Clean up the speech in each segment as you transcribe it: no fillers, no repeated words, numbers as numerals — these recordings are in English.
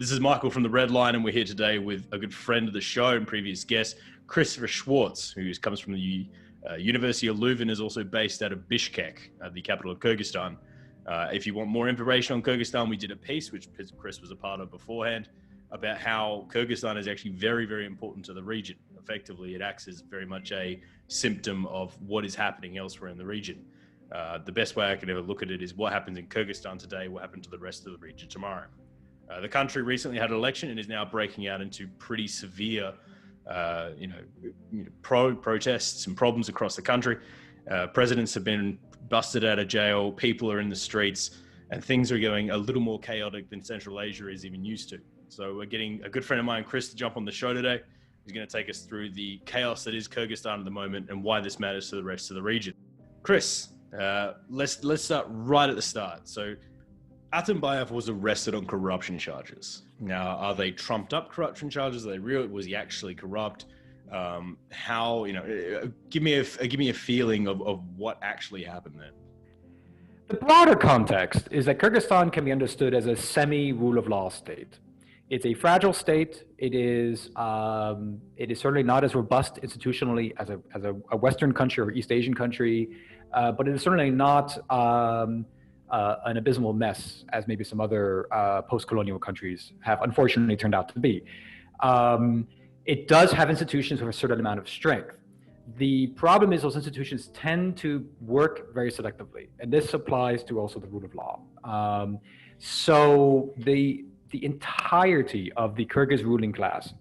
This is Michael from the Red Line, and we're here today with a good friend of the show and previous guest, Chris Schwartz, who comes from the University of Leuven, is also based out of Bishkek, the capital of Kyrgyzstan. If you want more information on Kyrgyzstan, we did a piece, which Chris was a part of beforehand, about how Kyrgyzstan is actually very, very important to the region. Effectively, it acts as very much a symptom of what is happening elsewhere in the region. The best way I can ever look at it is what happens in Kyrgyzstan today, what happened to the rest of the region tomorrow. The country recently had an election and is now breaking out into pretty severe, protests and problems across the country. Presidents have been busted out of jail, people are in the streets, and things are going a little more chaotic than Central Asia is even used to. So we're getting a good friend of mine, Chris, to jump on the show today. He's going to take us through the chaos that is Kyrgyzstan at the moment and why this matters to the rest of the region. Chris, let's start right at the start. So Artem Bayev was arrested on corruption charges. Now, are they trumped up corruption charges? Are they real? Was he actually corrupt? Give me a feeling of what actually happened there. The broader context is that Kyrgyzstan can be understood as a semi-rule of law state. It's a fragile state. It is certainly not as robust institutionally as a Western country or East Asian country, but it is certainly not an abysmal mess as maybe some other post-colonial countries have unfortunately turned out to be. It does have institutions with a certain amount of strength. The problem is those institutions tend to work very selectively, and this applies to also the rule of law. So the entirety of the Kyrgyz ruling class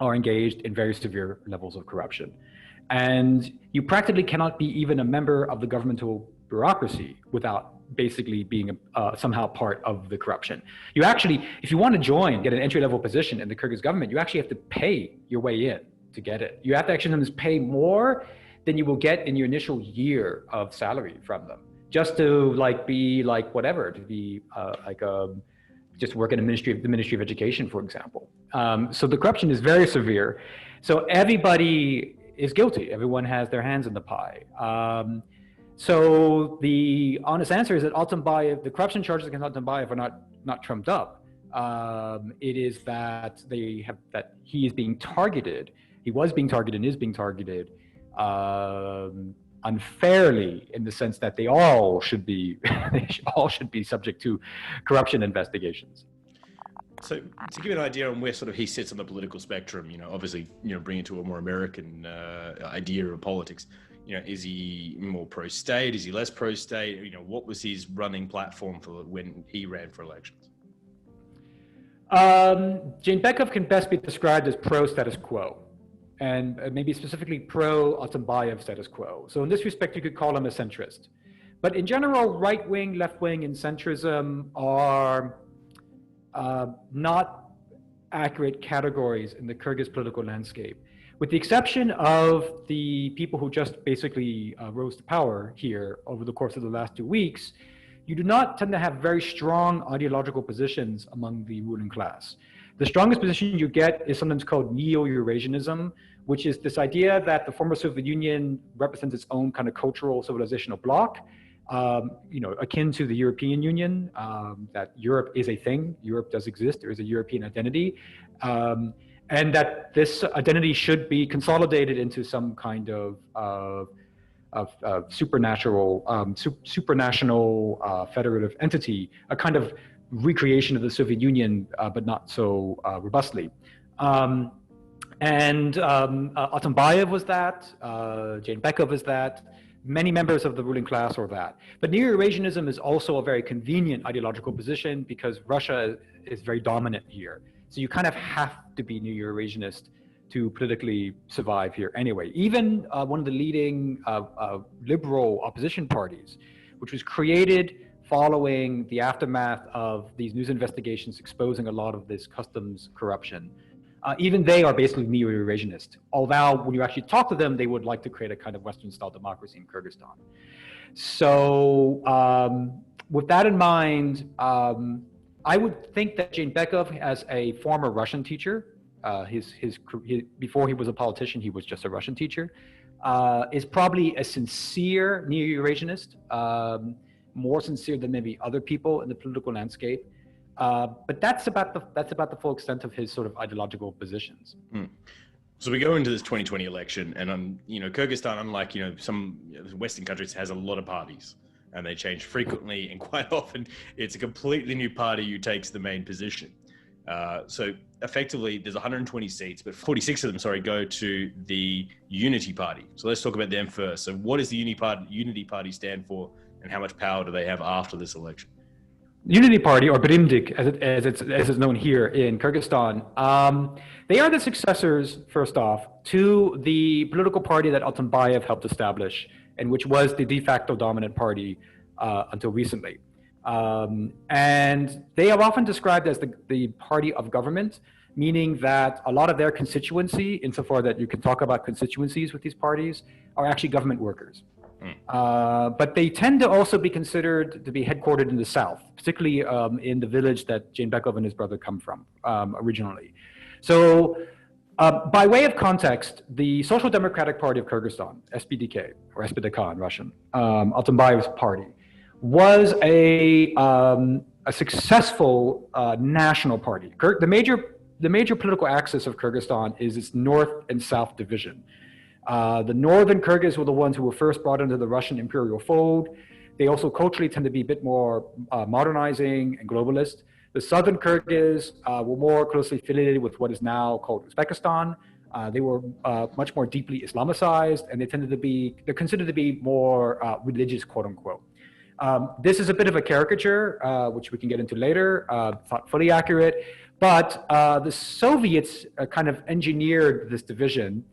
are engaged in very severe levels of corruption. And you practically cannot be even a member of the governmental bureaucracy without basically being somehow part of the corruption. You actually, if you want to get an entry-level position in the Kyrgyz government, you actually have to pay your way in to get it. You have to actually sometimes pay more than you will get in your initial year of salary from them, just to just work in the Ministry of Education, for example. So the corruption is very severe. So everybody is guilty. Everyone has their hands in the pie. So the honest answer is that Artem Bayev, the corruption charges against Artem Bayev are not trumped up. It is that he is being targeted. He was being targeted and is being targeted unfairly, in the sense that they all should be subject to corruption investigations. So to give you an idea on where sort of he sits on the political spectrum, obviously, bring it to a more American idea of politics. Is he more pro-state? Is he less pro-state? What was his running platform for when he ran for elections? Japadov can best be described as pro-status quo, and maybe specifically pro-Artem Bayev status quo. So in this respect, you could call him a centrist. But in general, right-wing, left-wing, and centrism are not accurate categories in the Kyrgyz political landscape. With the exception of the people who just basically rose to power here over the course of the last 2 weeks, you do not tend to have very strong ideological positions among the ruling class. The strongest position you get is sometimes called neo-Eurasianism, which is this idea that the former Soviet Union represents its own kind of cultural civilizational bloc, akin to the European Union, that Europe is a thing, Europe does exist, there is a European identity. And that this identity should be consolidated into some kind of supranational federative entity, a kind of recreation of the Soviet Union, but not so robustly. Artem Bayev was that, Japadov is that, many members of the ruling class are that. But neo-Eurasianism is also a very convenient ideological position because Russia is very dominant here. So you kind of have to be neo-Eurasianist to politically survive here anyway. Even one of the leading liberal opposition parties, which was created following the aftermath of these news investigations exposing a lot of this customs corruption, even they are basically neo-Eurasianist. Although when you actually talk to them, they would like to create a kind of Western-style democracy in Kyrgyzstan. So with that in mind, I would think that Japadov, as a former Russian teacher, before he was a politician, he was just a Russian teacher, is probably a sincere neo-Eurasianist, more sincere than maybe other people in the political landscape. But that's about the full extent of his sort of ideological positions. So we go into this 2020 election, and Kyrgyzstan, unlike some Western countries, has a lot of parties, and they change frequently, and quite often it's a completely new party who takes the main position. So effectively, there's 120 seats, but 46 of them, go to the Unity Party. So let's talk about them first. So what does the Unity Party stand for, and how much power do they have after this election? Unity Party, or Brimdik, as it's known here in Kyrgyzstan, they are the successors, first off, to the political party that Artem Bayev helped establish, and which was the de facto dominant party until recently. And they are often described as the party of government, meaning that a lot of their constituency, insofar that you can talk about constituencies with these parties, are actually government workers. But they tend to also be considered to be headquartered in the south, particularly in the village that Jeenbekov and his brother come from originally. So by way of context, the Social Democratic Party of Kyrgyzstan, SPDK, or SPDK in Russian, Artem Bayev's party, was a successful national party. The major political axis of Kyrgyzstan is its north and south division. The northern Kyrgyz were the ones who were first brought into the Russian imperial fold. They also culturally tend to be a bit more modernizing and globalist. The southern Kyrgyz were more closely affiliated with what is now called Uzbekistan. They were much more deeply Islamicized, and they're considered to be more religious, quote unquote. This is a bit of a caricature, which we can get into later, not fully accurate, but the Soviets kind of engineered this division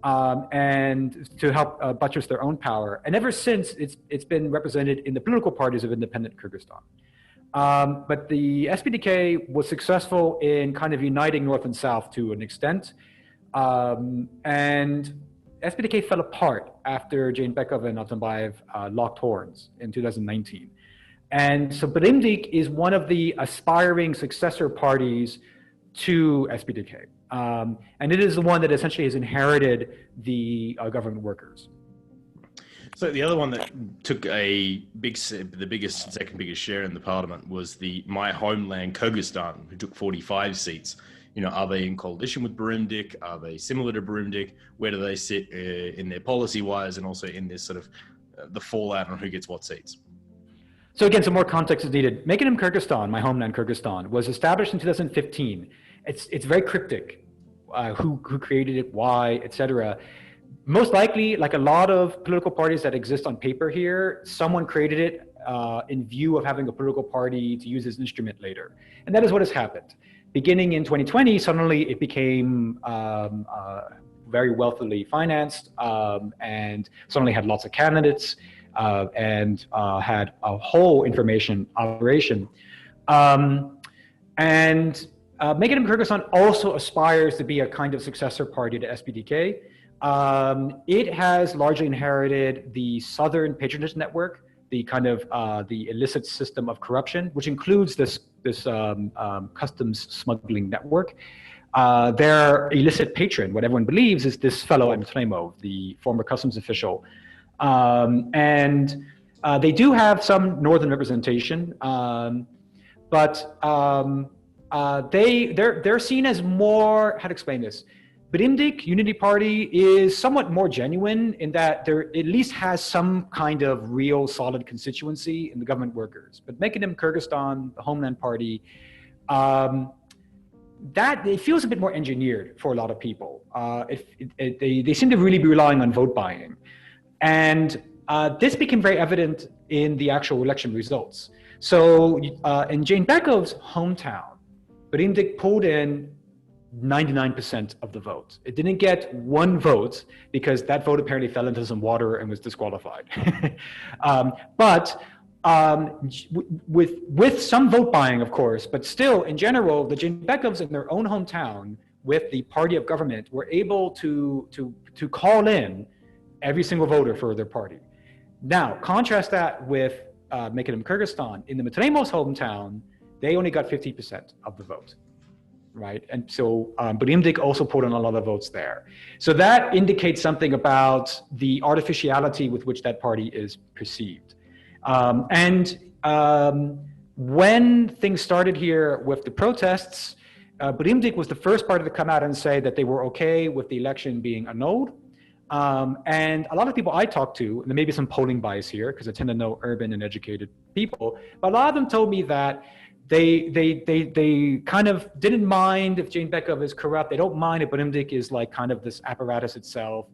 and to help buttress their own power. And ever since, it's been represented in the political parties of independent Kyrgyzstan. But the SPDK was successful in kind of uniting North and South to an extent. And SPDK fell apart after Jeenbekov and Artem Bayev locked horns in 2019. And so Brimdik is one of the aspiring successor parties to SPDK. And it is the one that essentially has inherited the government workers. So the other one that took the second biggest share in the parliament was the My Homeland Kyrgyzstan, who took 45 seats. Are they in coalition with Brimdik? Are they similar to Brimdik? Where do they sit in their policy-wise, and also in this sort of the fallout on who gets what seats? So again, some more context is needed. Making Kyrgyzstan, My Homeland Kyrgyzstan, was established in 2015. It's very cryptic. Who created it, why, etc. Most likely, like a lot of political parties that exist on paper here, someone created it in view of having a political party to use as an instrument later. And that is what has happened. Beginning in 2020, suddenly it became very wealthily financed and suddenly had lots of candidates and had a whole information operation. Making Kyrgyzstan also aspires to be a kind of successor party to SPDK. It has largely inherited the Southern patronage network, the kind of the illicit system of corruption, which includes this customs smuggling network. Their illicit patron, what everyone believes, is this fellow Mtremov, the former customs official. They do have some northern representation, but they're seen as more, how to explain this? Brimdik, Unity Party, is somewhat more genuine in that there at least has some kind of real solid constituency in the government workers. But making them Kyrgyzstan, the Homeland Party, that it feels a bit more engineered for a lot of people. They seem to really be relying on vote buying. And this became very evident in the actual election results. So in Jeenbekov's hometown, Brimdik pulled in 99% of the vote. It didn't get one vote because that vote apparently fell into some water and was disqualified. With some vote buying, of course, but still, in general, the Jeenbekovs in their own hometown with the party of government were able to call in every single voter for their party. Now, contrast that with Making Kyrgyzstan. In the Mtremos hometown, they only got 50% of the vote. Right, and so Brimdik also put in a lot of votes there. So that indicates something about the artificiality with which that party is perceived. When things started here with the protests, Burimdik was the first party to come out and say that they were okay with the election being annulled. And a lot of people I talked to, and there may be some polling bias here because I tend to know urban and educated people, but a lot of them told me that they kind of didn't mind if Jane Bekov is corrupt. They don't mind if Burimdik is like kind of this apparatus itself.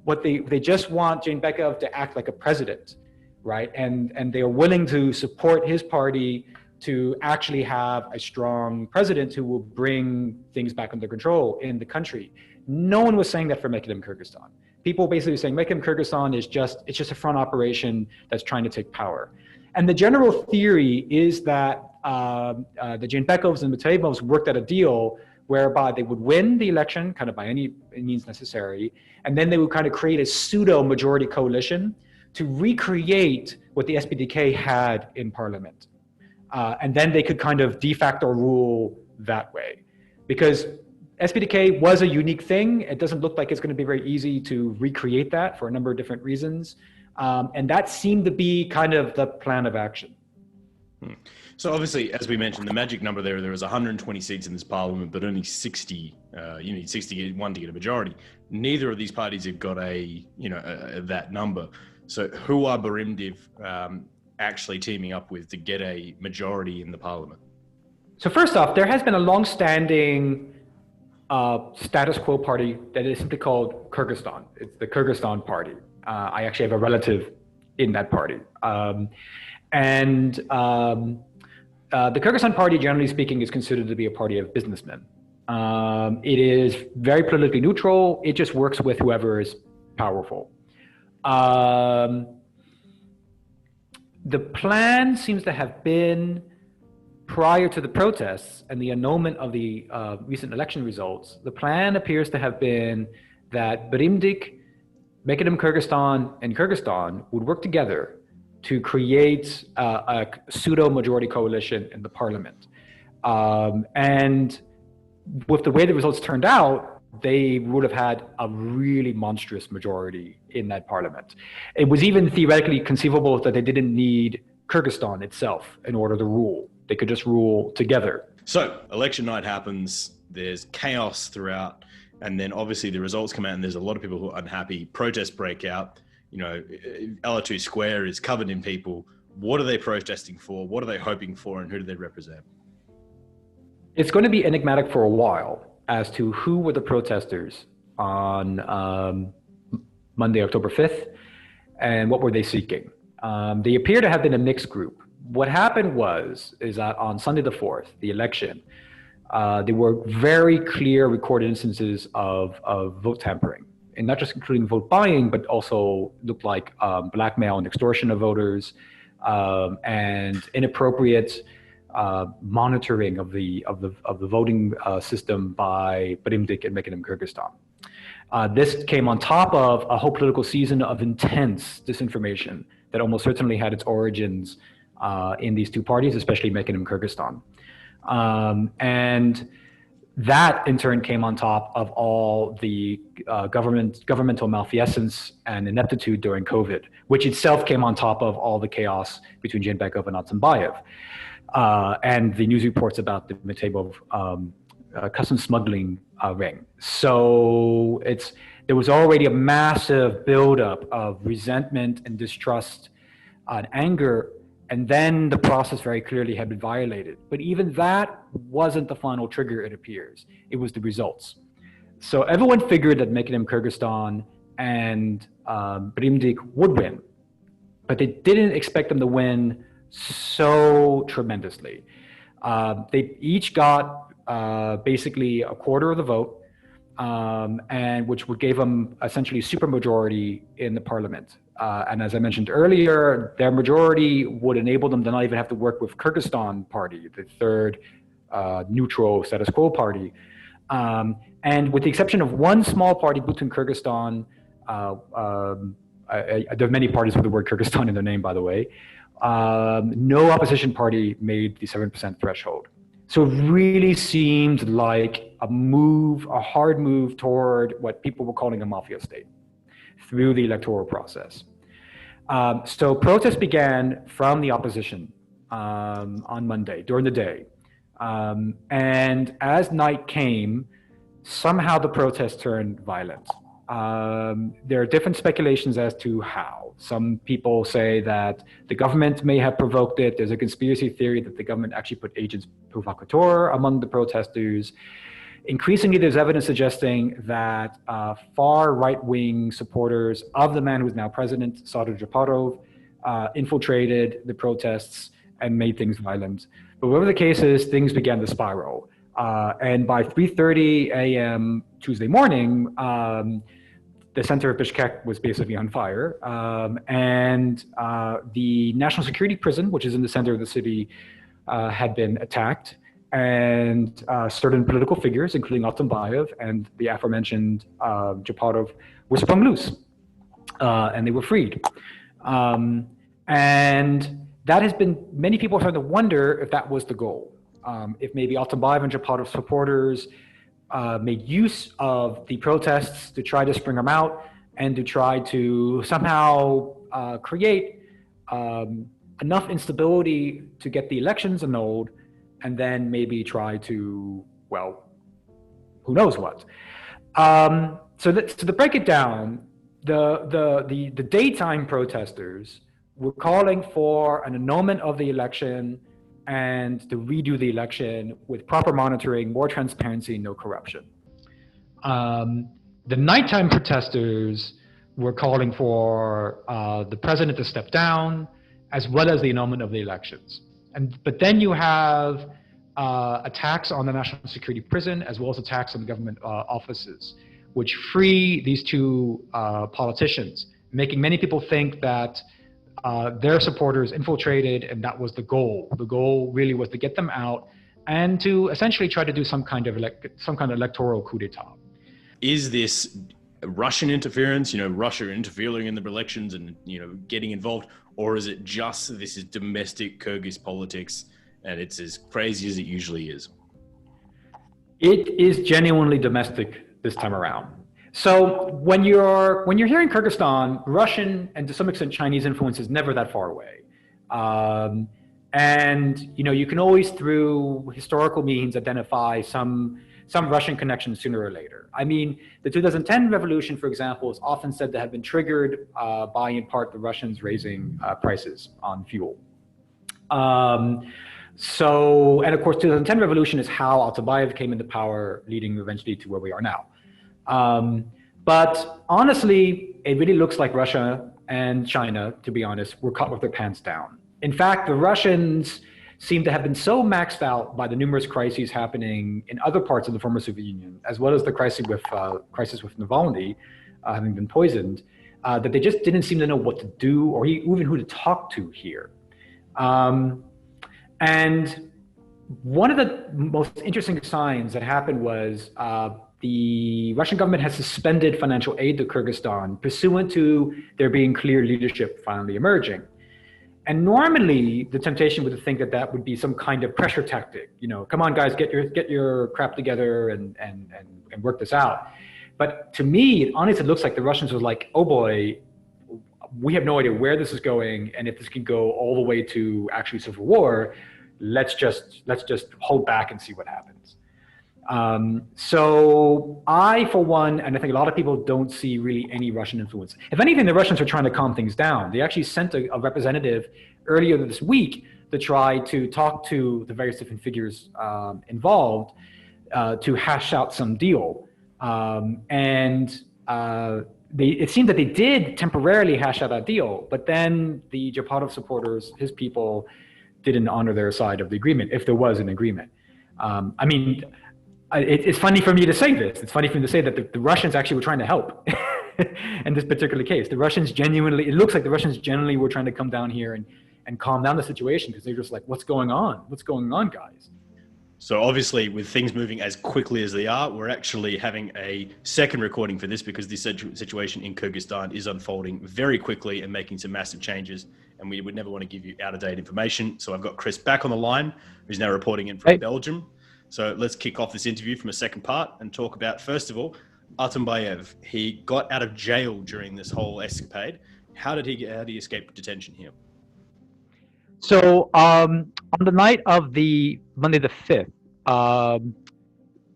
What they just want Jane Bekov to act like a president, right? And they are willing to support his party to actually have a strong president who will bring things back under control in the country. No one was saying that for Mekinem Kyrgyzstan. People basically saying Mekinem Kyrgyzstan is just a front operation that's trying to take power. And the general theory is that the Jane-Bekovs and Mateyevs worked out a deal whereby they would win the election kind of by any means necessary, and then they would kind of create a pseudo majority coalition to recreate what the SPDK had in parliament. And then they could kind of de facto rule that way. Because SPDK was a unique thing. It doesn't look like it's going to be very easy to recreate that for a number of different reasons. And that seemed to be kind of the plan of action. So obviously, as we mentioned, the magic number there was 120 seats in this parliament, but only 60. You need 61 to get a majority. Neither of these parties have got that number. So who are Burimdiv actually teaming up with to get a majority in the parliament? So first off, there has been a long-standing status quo party that is simply called Kyrgyzstan. It's the Kyrgyzstan party. I actually have a relative in that party. The Kyrgyzstan party, generally speaking, is considered to be a party of businessmen. It is very politically neutral. It just works with whoever is powerful. The plan seems to have been, prior to the protests and the annulment of the recent election results, the plan appears to have been that Burimdik, Mekinem Kyrgyzstan, and Kyrgyzstan would work together to create a pseudo-majority coalition in the parliament. And with the way the results turned out, they would have had a really monstrous majority in that parliament. It was even theoretically conceivable that they didn't need Kyrgyzstan itself in order to rule. They could just rule together. So election night happens, there's chaos throughout, and then obviously the results come out and there's a lot of people who are unhappy, protests break out. LR2 Square is covered in people. What are they protesting for? What are they hoping for? And who do they represent? It's going to be enigmatic for a while as to who were the protesters on Monday, October 5th, and what were they seeking. They appear to have been a mixed group. What happened is that on Sunday the 4th, the election, there were very clear recorded instances of vote tampering. And not just including vote buying, but also looked like blackmail and extortion of voters, and inappropriate monitoring of the voting system by Burimdik and Mekinem Kyrgyzstan. This came on top of a whole political season of intense disinformation that almost certainly had its origins in these two parties, especially Mekinem Kyrgyzstan. And that in turn came on top of all the governmental malfeasance and ineptitude during COVID, which itself came on top of all the chaos between Jane Bekov and Artem Bayev, and the news reports about the Mateyevs customs smuggling ring. So there was already a massive buildup of resentment and distrust and anger. And then the process very clearly had been violated. But even that wasn't the final trigger, it appears. It was the results. So everyone figured that Mekinem Kyrgyzstan and Burimdik would win, but they didn't expect them to win so tremendously. They each got basically a quarter of the vote, and which would give them essentially a supermajority in the parliament. And as I mentioned earlier, their majority would enable them to not even have to work with Kyrgyzstan party, the third neutral status quo party. And with the exception of one small party, Butun Kyrgyzstan, there are many parties with the word Kyrgyzstan in their name, by the way, no opposition party made the 7% threshold. So it really seemed like a hard move toward what people were calling a mafia state through the electoral process. So protests began from the opposition on Monday during the day. And as night came, somehow the protests turned violent. There are different speculations as to how. Some people say that the government may have provoked it. There's a conspiracy theory that the government actually put agents provocateur among the protesters. Increasingly, there's evidence suggesting that far right-wing supporters of the man who's now president, Jiri Japadov, infiltrated the protests and made things violent. But whatever the case is, things began to spiral. And by 3:30 a.m. Tuesday morning, the center of Bishkek was basically on fire. And the national security prison, which is in the center of the city, had been attacked. And certain political figures, including Artem Bayev and the aforementioned Japadov, were sprung loose. And they were freed. And that has been, many people are starting to wonder if that was the goal. If maybe Artem Bayev and Japadov supporters made use of the protests to try to spring them out and to try to somehow create enough instability to get the elections annulled, and then maybe try to, well, who knows what. So to break it down, the daytime protesters were calling for an annulment of the election and to redo the election with proper monitoring, more transparency, no corruption. The nighttime protesters were calling for the president to step down, as well as the annulment of the elections. But then you have attacks on the national security prison, as well as attacks on the government offices, which free these two politicians, making many people think that their supporters infiltrated, and that was the goal. The goal really was to get them out and to essentially try to do some kind of electoral coup d'etat. Is this Russian interference, Russia interfering in the elections and, getting involved, or is it just this is domestic Kyrgyz politics and it's as crazy as it usually is? It is genuinely domestic this time around. So when you're hearing Kyrgyzstan, Russian and to some extent Chinese influence is never that far away. And you can always through historical means identify some Russian connection sooner or later. I mean, the 2010 revolution, for example, is often said to have been triggered by, in part, the Russians raising prices on fuel. So, and of course, 2010 revolution is how Artem Bayev came into power, leading eventually to where we are now. But honestly, it really looks like Russia and China, to be honest, were caught with their pants down. In fact, the Russians seem to have been so maxed out by the numerous crises happening in other parts of the former Soviet Union, as well as the crisis with Navalny having been poisoned, that they just didn't seem to know what to do or even who to talk to here. And one of the most interesting signs that happened was the Russian government has suspended financial aid to Kyrgyzstan pursuant to there being clear leadership finally emerging. And normally the temptation would think that would be some kind of pressure tactic. Come on guys, get your crap together and work this out. But to me, it honestly looks like the Russians was like, oh boy, we have no idea where this is going, and if this can go all the way to actually civil war, let's just hold back and see what happens. So I, for one, and I think a lot of people don't see really any Russian influence. If anything, the Russians are trying to calm things down. They actually sent a representative earlier this week to try to talk to the various different figures involved to hash out some deal. It seemed that they did temporarily hash out that deal, but then the Japadov supporters, his people, didn't honor their side of the agreement, if there was an agreement. I mean, it's funny for me to say this. It's funny for me to say that the Russians actually were trying to help in this particular case. The Russians genuinely, it looks like the Russians genuinely were trying to come down here and calm down the situation, because they're just like, what's going on? What's going on, guys? So obviously, with things moving as quickly as they are, we're actually having a second recording for this because this situation in Kyrgyzstan is unfolding very quickly and making some massive changes. And we would never want to give you out-of-date information. So I've got Chris back on the line, who's now reporting in from Belgium. So let's kick off this interview from a second part and talk about, first of all, Artem Bayev. He got out of jail during this whole escapade. How did he escape detention here? So on the night of the Monday the 5th,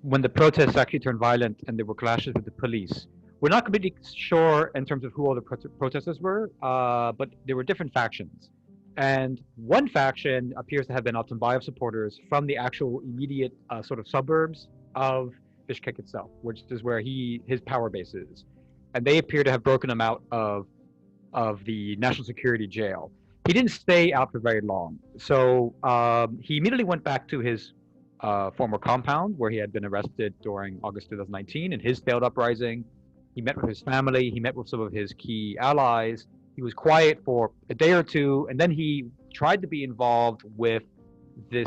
when the protests actually turned violent and there were clashes with the police, we're not completely sure in terms of who all the protesters were, but there were different factions. And one faction appears to have been Artem Bayev supporters from the actual immediate sort of suburbs of Bishkek itself, which is where his power base is. And they appear to have broken him out of the national security jail. He didn't stay out for very long. So he immediately went back to his former compound where he had been arrested during August 2019 in his failed uprising. He met with his family. He met with some of his key allies. He was quiet for a day or two, and then he tried to be involved with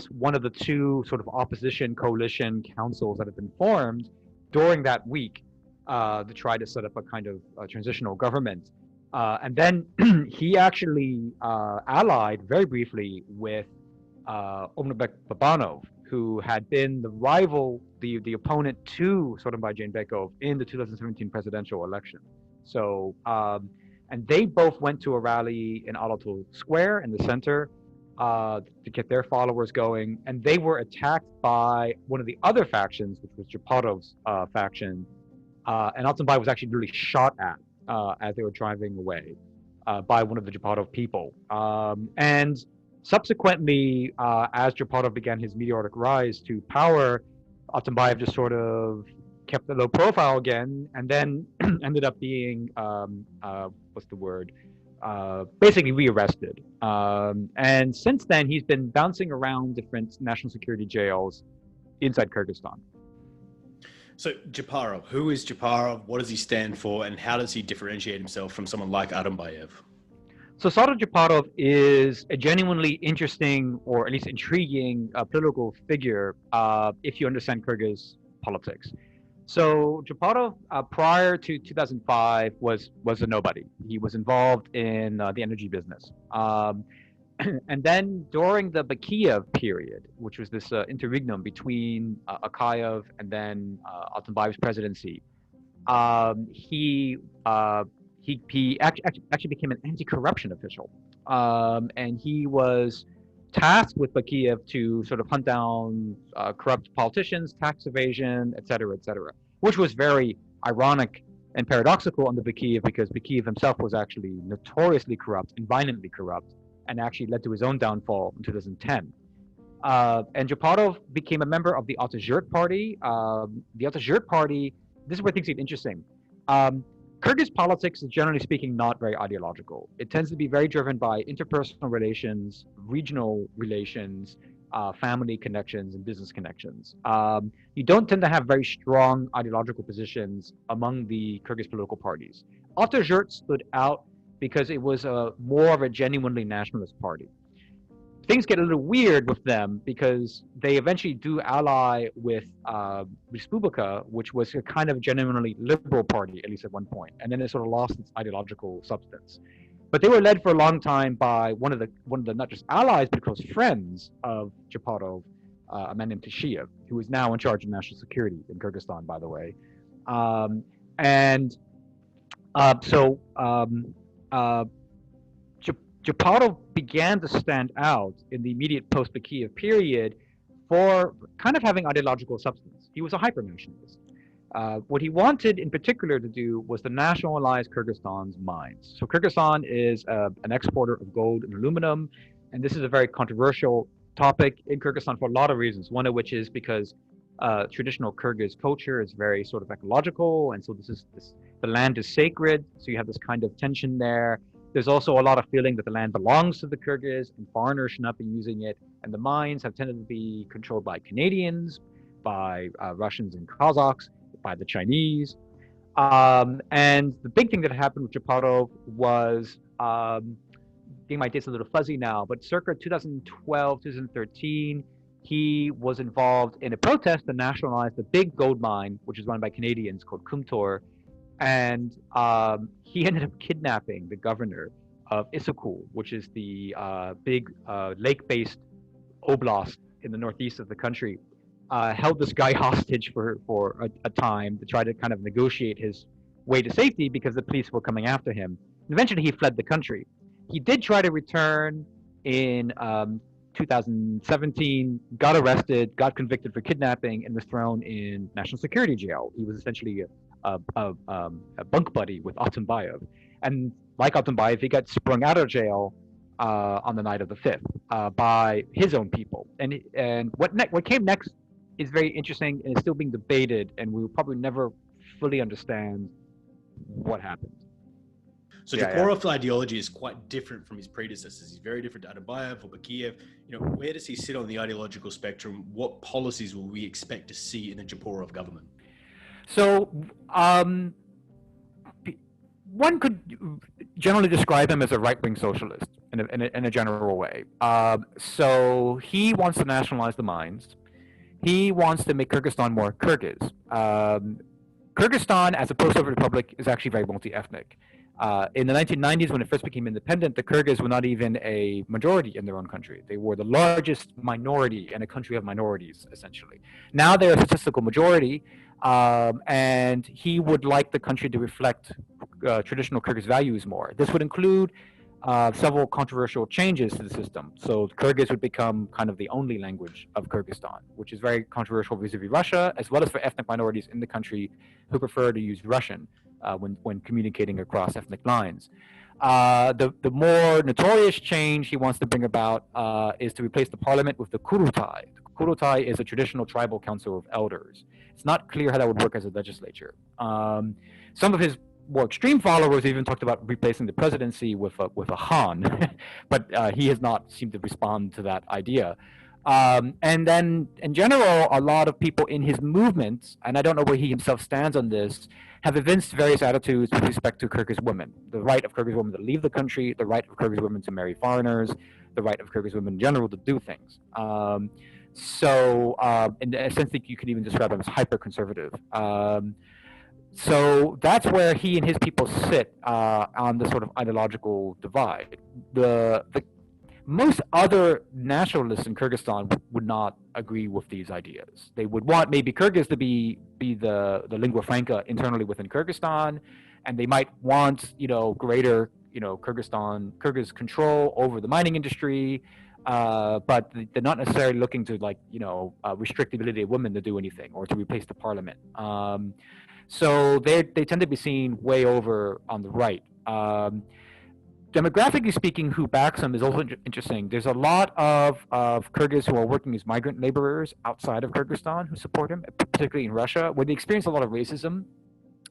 one of the two sort of opposition coalition councils that had been formed during that week to try to set up a kind of transitional government. And then he actually allied very briefly with Ognebek Babanov, who had been the rival, the opponent to Soronbay Jeenbekov in the 2017 presidential election. So, and they both went to a rally in Alatoy Square in the center to get their followers going. And they were attacked by one of the other factions, which was Japadov's faction. And Altenby was actually really shot at as they were driving away by one of the Japadov people. And subsequently, as Japadov began his meteoric rise to power, Artem Bayev just sort of kept a low profile again, and then ended up being, basically rearrested. And since then, he's been bouncing around different national security jails inside Kyrgyzstan. So Japarov, who is Japarov? What does he stand for? And how does he differentiate himself from someone like Artem Bayev? So Sadr Japarov is a genuinely interesting, or at least intriguing, political figure if you understand Kyrgyz politics. So Japarov, prior to 2005, was a nobody. He was involved in the energy business. And then during the Bakiev period, which was this interregnum between Akayev and then Artem Bayev's presidency, he actually became an anti-corruption official, and he was tasked with Bakiev to sort of hunt down corrupt politicians, tax evasion, et cetera, which was very ironic and paradoxical under Bakiev, because Bakiev himself was actually notoriously corrupt and violently corrupt, and actually led to his own downfall in 2010. And Japadov became a member of the Atatürk Party. The Atatürk Party, this is where things get interesting. Kyrgyz politics is, generally speaking, not very ideological. It tends to be very driven by interpersonal relations, regional relations, family connections, and business connections. You don't tend to have very strong ideological positions among the Kyrgyz political parties. Atatürk stood out because it was more of a genuinely nationalist party. Things get a little weird with them because they eventually do ally with Respublika, which was a kind of genuinely liberal party, at least at one point, and then it sort of lost its ideological substance. But they were led for a long time by one of the not just allies but close friends of Japadov, a man named Tasheyev, who is now in charge of national security in Kyrgyzstan, by the way. Japadov began to stand out in the immediate post-Bakiev period for kind of having ideological substance. He was a hyper-nationalist. What he wanted in particular to do was to nationalize Kyrgyzstan's mines. So Kyrgyzstan is an exporter of gold and aluminum, and this is a very controversial topic in Kyrgyzstan for a lot of reasons, one of which is because traditional Kyrgyz culture is very sort of ecological, and so the land is sacred, so you have this kind of tension there. There's also a lot of feeling that the land belongs to the Kyrgyz and foreigners should not be using it. And the mines have tended to be controlled by Canadians, by Russians and Kazakhs, by the Chinese. And the big thing that happened with Japadov was, getting my dates a little fuzzy now, but circa 2012, 2013, he was involved in a protest to nationalize the big gold mine, which is run by Canadians, called Kumtor. And he ended up kidnapping the governor of Issyk, which is the big lake-based oblast in the northeast of the country. Held this guy hostage for a time to try to kind of negotiate his way to safety because the police were coming after him. And eventually he fled the country. He did try to return in 2017, got arrested, got convicted for kidnapping, and was thrown in national security jail. He was essentially a bunk buddy with Artem Bayev. And like Artem Bayev, he got sprung out of jail on the night of the 5th by his own people. And what came next is very interesting and is still being debated, and we will probably never fully understand what happened. So Japarov's ideology is quite different from his predecessors. He's very different to Atambayev or Bakiev. Where does he sit on the ideological spectrum? What policies will we expect to see in a Japarov government? So, one could generally describe him as a right-wing socialist in a general way. So he wants to nationalize the mines. He wants to make Kyrgyzstan more Kyrgyz. Kyrgyzstan, as a post-Soviet republic, is actually very multi-ethnic. In the 1990s, when it first became independent, the Kyrgyz were not even a majority in their own country. They were the largest minority in a country of minorities, essentially. Now they're a statistical majority, and he would like the country to reflect traditional Kyrgyz values more. This would include several controversial changes to the system. So Kyrgyz would become kind of the only language of Kyrgyzstan, which is very controversial vis-a-vis Russia, as well as for ethnic minorities in the country who prefer to use Russian when communicating across ethnic lines. The more notorious change he wants to bring about is to replace the parliament with the Kurutai. The Kurutai is a traditional tribal council of elders. It's not clear how that would work as a legislature. Some of his more extreme followers even talked about replacing the presidency with a Khan, but he has not seemed to respond to that idea. And then, in general, a lot of people in his movement, and I don't know where he himself stands on this, have evinced various attitudes with respect to Kyrgyz women. The right of Kyrgyz women to leave the country, the right of Kyrgyz women to marry foreigners, the right of Kyrgyz women in general to do things. In a sense, you could even describe them as hyper-conservative. So that's where he and his people sit on the sort of ideological divide. Most other nationalists in Kyrgyzstan would not agree with these ideas. They would want maybe Kyrgyz to be the lingua franca internally within Kyrgyzstan, and they might want greater Kyrgyz control over the mining industry, but they're not necessarily looking to restrict the ability of women to do anything or to replace the parliament. So they tend to be seen way over on the right. Demographically speaking, who backs him is also interesting. There's a lot of Kyrgyz who are working as migrant laborers outside of Kyrgyzstan who support him, particularly in Russia, where they experience a lot of racism.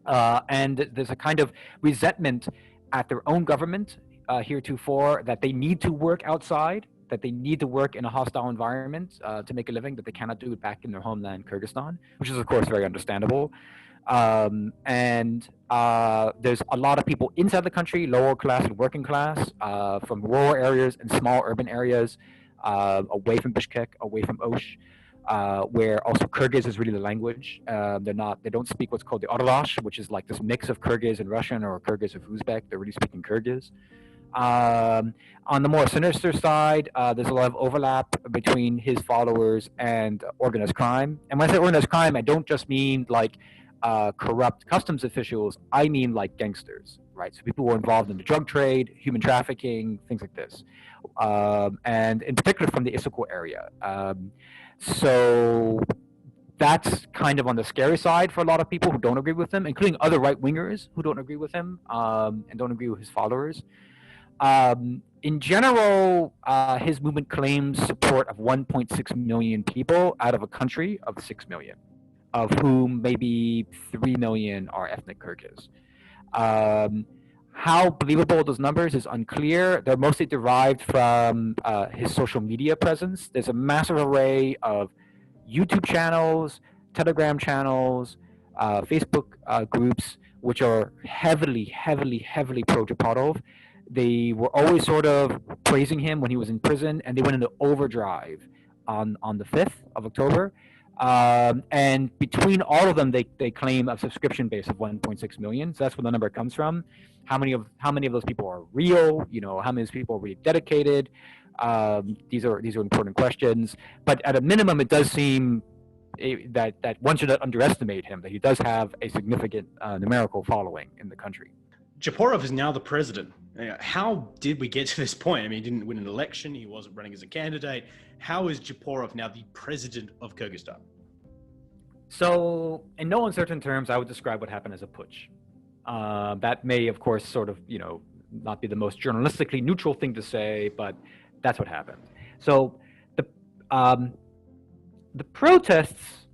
And there's a kind of resentment at their own government heretofore that they need to work outside, that they need to work in a hostile environment to make a living, that they cannot do it back in their homeland, Kyrgyzstan, which is, of course, very understandable. There's a lot of people inside the country, lower class and working class, from rural areas and small urban areas, away from Bishkek, away from Osh, where also Kyrgyz is really the language. They don't speak what's called the Orlash, which is like this mix of Kyrgyz and Russian or Kyrgyz of Uzbek. They're really speaking Kyrgyz. On the more sinister side, there's a lot of overlap between his followers and organized crime. And when I say organized crime, I don't just mean corrupt customs officials, I mean gangsters, right? So people who are involved in the drug trade, human trafficking, things like this, and in particular from the Issyk area. So that's kind of on the scary side for a lot of people who don't agree with him, including other right-wingers who don't agree with him and don't agree with his followers. In general, his movement claims support of 1.6 million people out of a country of 6 million. Of whom maybe 3 million are ethnic Kyrgyz. How believable those numbers is unclear. They're mostly derived from his social media presence. There's a massive array of YouTube channels, Telegram channels, Facebook groups, which are heavily pro-Japadov. They were always sort of praising him when he was in prison, and they went into overdrive on the 5th of October. And between all of them, they claim a subscription base of 1.6 million. So that's where the number comes from. How many of those people are real? How many of those people are really dedicated? These are important questions. But at a minimum, it does seem that one should not underestimate him. That he does have a significant numerical following in the country. Japorov is now the president. How did we get to this point? I mean, he didn't win an election. He wasn't running as a candidate. How is Japorov now the president of Kyrgyzstan? So, in no uncertain terms, I would describe what happened as a putsch. That may, of course, sort of, not be the most journalistically neutral thing to say, but that's what happened. So, the protests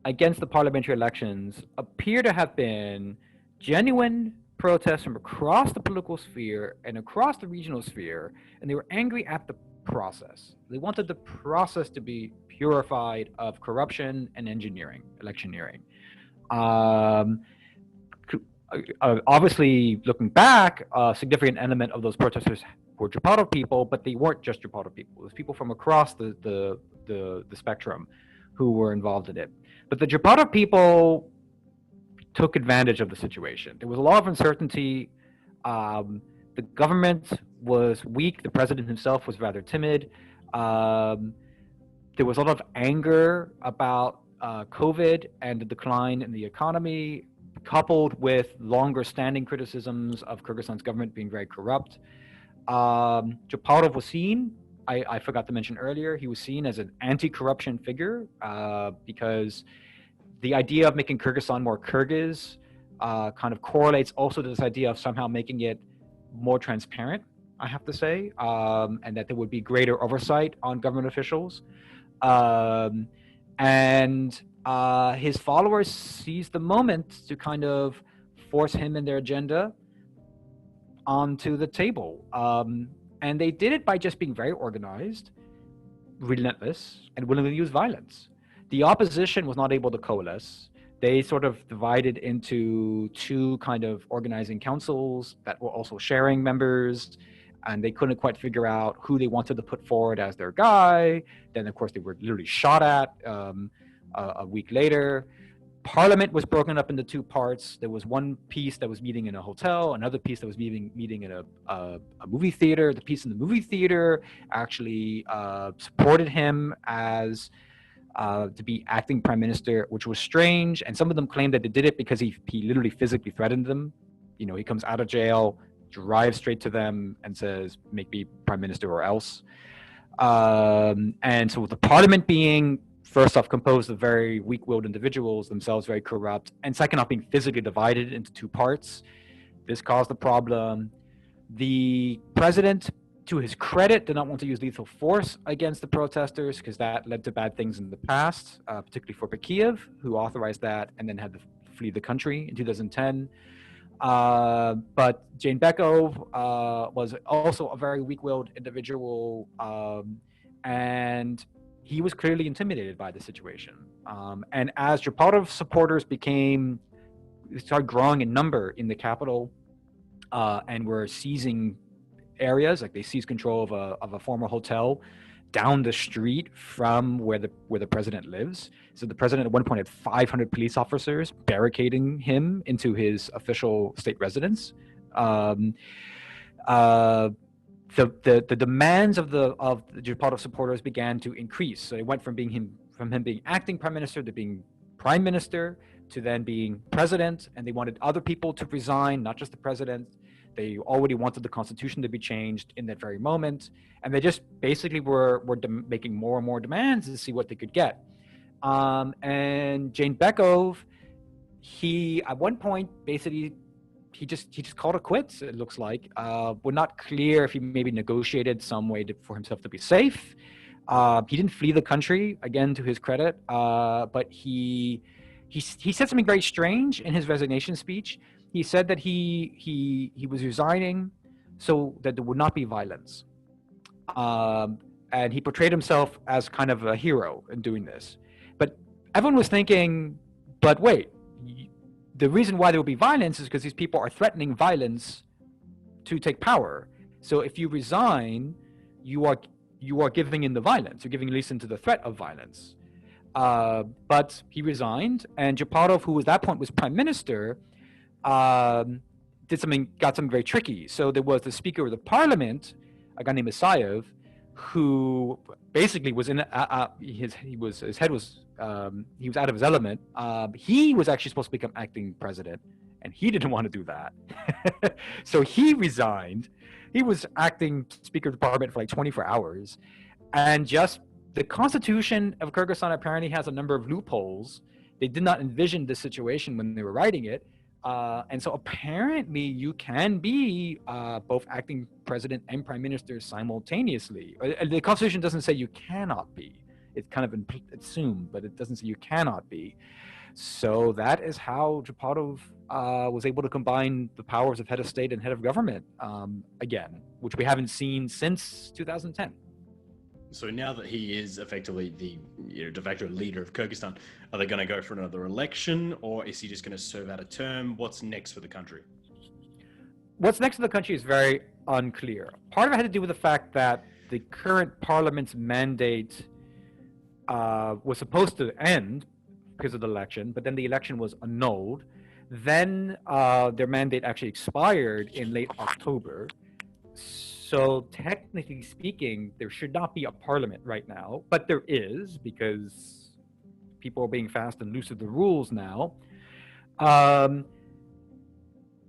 against the parliamentary elections appear to have been genuine protests from across the political sphere and across the regional sphere, and they were angry at the process. They wanted the process to be purified of corruption and electioneering. Obviously, looking back, a significant element of those protesters were Japadov people, but they weren't just Japadov people. It was people from across the spectrum who were involved in it. But the Japadov people took advantage of the situation. There was a lot of uncertainty. The government was weak. The president himself was rather timid. There was a lot of anger about COVID and the decline in the economy, coupled with longer standing criticisms of Kyrgyzstan's government being very corrupt. Japadov was seen, I forgot to mention earlier, he was seen as an anti-corruption figure because the idea of making Kyrgyzstan more Kyrgyz kind of correlates also to this idea of somehow making it more transparent, I have to say, and that there would be greater oversight on government officials. His followers seized the moment to kind of force him and their agenda onto the table. And they did it by just being very organized, relentless, and willing to use violence. The opposition was not able to coalesce. They sort of divided into two kind of organizing councils that were also sharing members, and they couldn't quite figure out who they wanted to put forward as their guy. Then, of course, they were literally shot at a week later. Parliament was broken up into two parts. There was one piece that was meeting in a hotel, another piece that was meeting in a movie theater. The piece in the movie theater actually supported him as to be acting prime minister, which was strange. And some of them claimed that they did it because he literally physically threatened them. He comes out of jail, drives straight to them and says, make me prime minister or else. And so with the parliament being, first off, composed of very weak-willed individuals, themselves very corrupt, and second off, being physically divided into two parts, this caused a problem. The president, to his credit, did not want to use lethal force against the protesters because that led to bad things in the past, particularly for Bakiyev, who authorized that and then had to flee the country in 2010. But Jane-Bekov was also a very weak-willed individual, and he was clearly intimidated by the situation. And as Japadov supporters started growing in number in the capital and were seizing areas, like they seized control of a former hotel down the street from where the president lives. So the president at one point had 500 police officers barricading him into his official state residence. The demands of the Japadov supporters began to increase. So it went from him being acting prime minister to being prime minister to then being president, and they wanted other people to resign, not just the president. They already wanted the constitution to be changed in that very moment, and they just basically were making more and more demands to see what they could get. And Jane-Bekov, he at one point basically he just called it quits. It looks like we're not clear if he maybe negotiated some way for himself to be safe. He didn't flee the country, again, to his credit, but he said something very strange in his resignation speech. He said that he was resigning so that there would not be violence. And he portrayed himself as kind of a hero in doing this. But everyone was thinking, but wait, the reason why there will be violence is because these people are threatening violence to take power. So if you resign, you are giving in the violence. You're giving lease into the threat of violence. But he resigned, and Japadov, who at that point was prime minister, got something very tricky. So there was the speaker of the parliament, a guy named Isayev, who basically was he was out of his element. He was actually supposed to become acting president, and he didn't want to do that. So he resigned. He was acting Speaker of the Parliament for like 24 hours. And just the Constitution of Kyrgyzstan apparently has a number of loopholes. They did not envision this situation when they were writing it. And so apparently you can be both acting president and prime minister simultaneously. The Constitution doesn't say you cannot be. It's kind of assumed, but it doesn't say you cannot be. So that is how Japadov was able to combine the powers of head of state and head of government again, which we haven't seen since 2010. So now that he is effectively the de facto leader of Kyrgyzstan, are they going to go for another election, or is he just going to serve out a term? What's next for the country? What's next for the country is very unclear. Part of it had to do with the fact that the current parliament's mandate was supposed to end because of the election, but then the election was annulled. Then their mandate actually expired in late October. So technically speaking, there should not be a parliament right now, but there is, because people are being fast and loose with the rules now.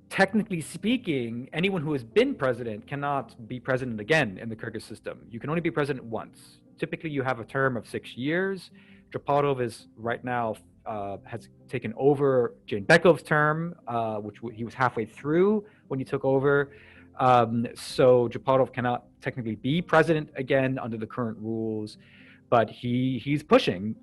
Technically speaking, anyone who has been president cannot be president again in the Kyrgyz system. You can only be president once. Typically, you have a term of 6 years. Japadov is right now has taken over Jane-Bekov's term, which he was halfway through when he took over. So Japadov cannot technically be president again under the current rules, but he's pushing.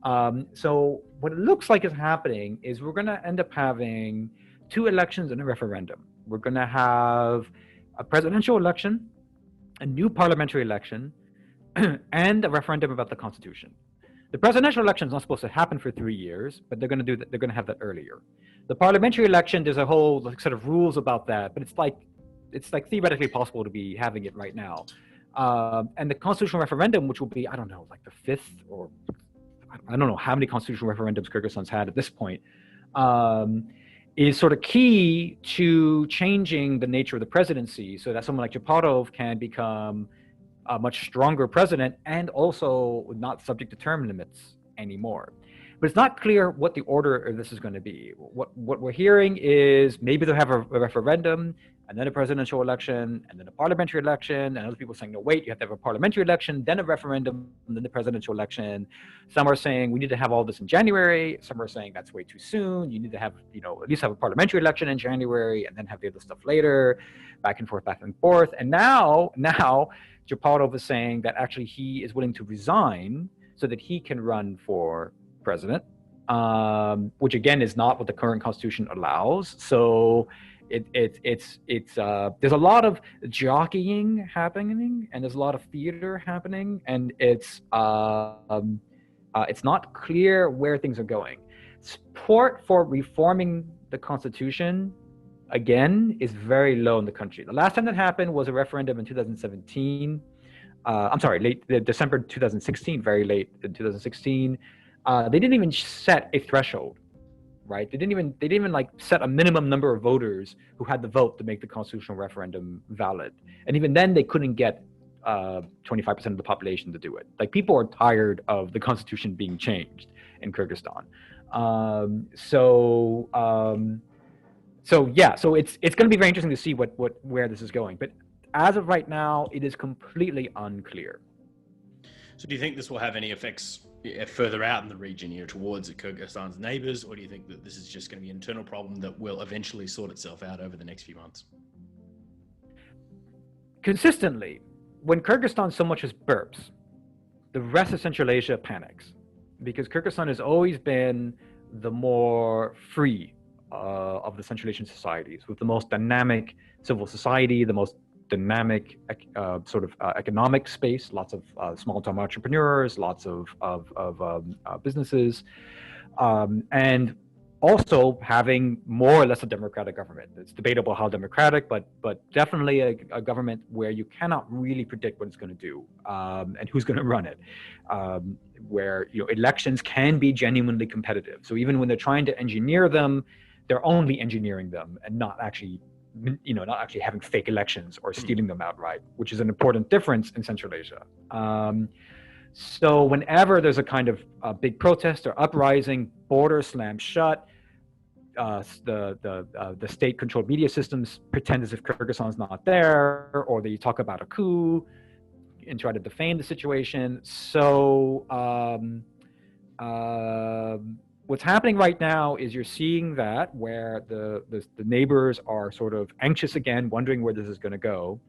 So what it looks like is happening is we're going to end up having 2 elections and a referendum. We're going to have a presidential election, a new parliamentary election, and a referendum about the Constitution. The presidential election is not supposed to happen for 3 years, but they're going to do that. They're going to have that earlier. The parliamentary election, there's a whole set of rules about that, but it's like theoretically possible to be having it right now. And the constitutional referendum, which will be, I don't know, like the 5th, or I don't know how many constitutional referendums Kyrgyzstan's had at this point, is sort of key to changing the nature of the presidency so that someone like Japadov can become a much stronger president and also not subject to term limits anymore. But it's not clear what the order of this is going to be. What we're hearing is maybe they'll have a referendum, and then a presidential election, and then a parliamentary election, and other people saying, no, wait, you have to have a parliamentary election, then a referendum, and then the presidential election. Some are saying we need to have all this in January. Some are saying that's way too soon. You need to have, at least have a parliamentary election in January, and then have the other stuff later, back and forth, back and forth. And now Japadov is saying that actually he is willing to resign so that he can run for president, which again is not what the current constitution allows. So it's there's a lot of jockeying happening, and there's a lot of theater happening, and it's not clear where things are going. Support for reforming the constitution again is very low in the country. The last time that happened was a referendum in 2017. Late December 2016, very late in 2016. They didn't even set a threshold, right? They didn't even like set a minimum number of voters who had the vote to make the constitutional referendum valid. And even then they couldn't get 25% of the population to do it. Like, people are tired of the constitution being changed in Kyrgyzstan. So it's going to be very interesting to see where this is going. But as of right now, it is completely unclear. So do you think this will have any effects further out in the region here towards Kyrgyzstan's neighbors, or do you think that this is just going to be an internal problem that will eventually sort itself out over the next few months? Consistently, when Kyrgyzstan so much as burps, the rest of Central Asia panics, because Kyrgyzstan has always been the more free of the Central Asian societies, with the most dynamic civil society, the most dynamic economic space, lots of small-time entrepreneurs, lots of businesses, and also having more or less a democratic government. It's debatable how democratic, but definitely a government where you cannot really predict what it's going to do and who's going to run it. Where elections can be genuinely competitive. So even when they're trying to engineer them, they're only engineering them and not actually having fake elections or stealing them outright, which is an important difference in Central Asia. So whenever there's a kind of big protest or uprising, borders slam shut, the state-controlled media systems pretend as if Kyrgyzstan's not there, or they talk about a coup and try to defame the situation. So what's happening right now is you're seeing that where the neighbors are sort of anxious again, wondering where this is going to go.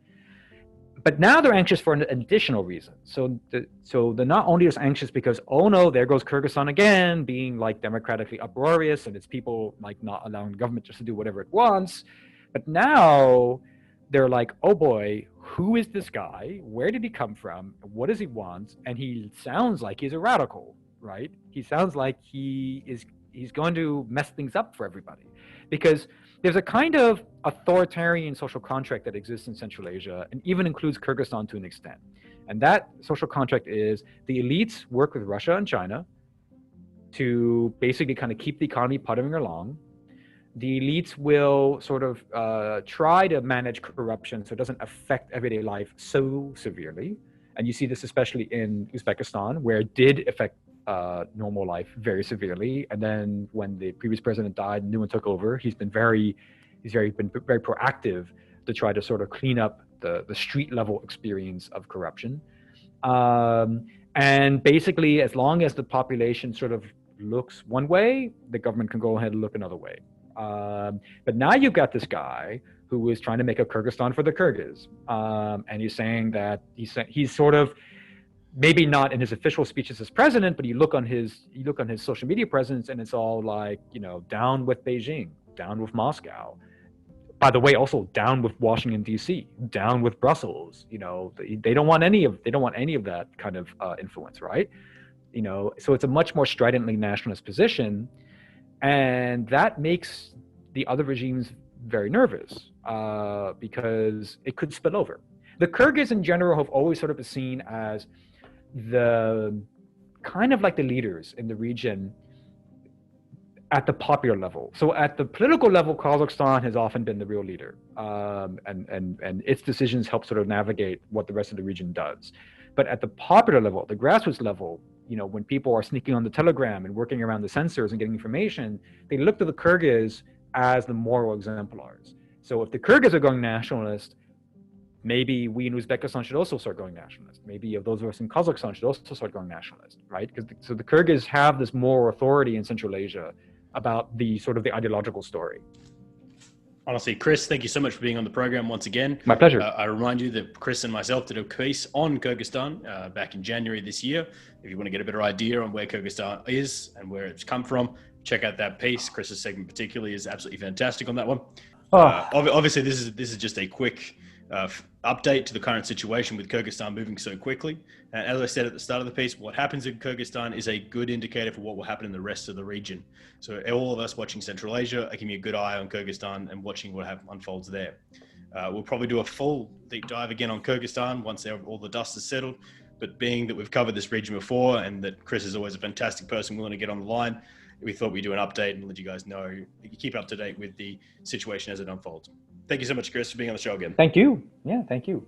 But now they're anxious for an additional reason. So they're not only just anxious because, oh no, there goes Kyrgyzstan again, being like democratically uproarious, and it's people like not allowing the government just to do whatever it wants. But now they're like, oh boy, who is this guy? Where did he come from? What does he want? And he sounds like he's a radical, right? He sounds like he's going to mess things up for everybody, because there's a kind of authoritarian social contract that exists in Central Asia and even includes Kyrgyzstan to an extent. And that social contract is the elites work with Russia and China to basically kind of keep the economy puttering along. The elites will sort of try to manage corruption so it doesn't affect everyday life so severely. And you see this especially in Uzbekistan, where it did affect normal life very severely. And then when the previous president died, new one took over, he's been very proactive to try to sort of clean up the street level experience of corruption. And basically, as long as the population sort of looks one way, the government can go ahead and look another way. But now you've got this guy who is trying to make a Kyrgyzstan for the Kyrgyz. And he's saying that he's sort of, maybe not in his official speeches as president, but you look on his social media presence and it's all like, down with Beijing, down with Moscow. By the way, also down with Washington D.C., down with Brussels. They don't want any of that kind of influence, right? So it's a much more stridently nationalist position, and that makes the other regimes very nervous because it could spill over. The Kyrgyz in general have always sort of been seen as the kind of like the leaders in the region at the popular level. So at the political level, Kazakhstan has often been the real leader, and its decisions help sort of navigate what the rest of the region does. But at the popular level, the grassroots level, when people are sneaking on the Telegram and working around the censors and getting information, they look to the Kyrgyz as the moral exemplars. So if the Kyrgyz are going nationalist, maybe we in Uzbekistan should also start going nationalist. Maybe those of us in Kazakhstan should also start going nationalist, right? So the Kyrgyz have this moral authority in Central Asia about the sort of the ideological story. Honestly, Chris, thank you so much for being on the program once again. My pleasure. I remind you that Chris and myself did a piece on Kyrgyzstan back in January this year. If you want to get a better idea on where Kyrgyzstan is and where it's come from, check out that piece. Chris's segment particularly is absolutely fantastic on that one. Obviously, this is just a quick update to the current situation with Kyrgyzstan moving so quickly. And as I said at the start of the piece, what happens in Kyrgyzstan is a good indicator for what will happen in the rest of the region. So all of us watching Central Asia are keeping a good eye on Kyrgyzstan and watching what unfolds there. We'll probably do a full deep dive again on Kyrgyzstan once all the dust is settled. But being that we've covered this region before and that Chris is always a fantastic person willing to get on the line, we thought we'd do an update and let you guys know, keep up to date with the situation as it unfolds. Thank you so much, Chris, for being on the show again. Thank you. Yeah, thank you.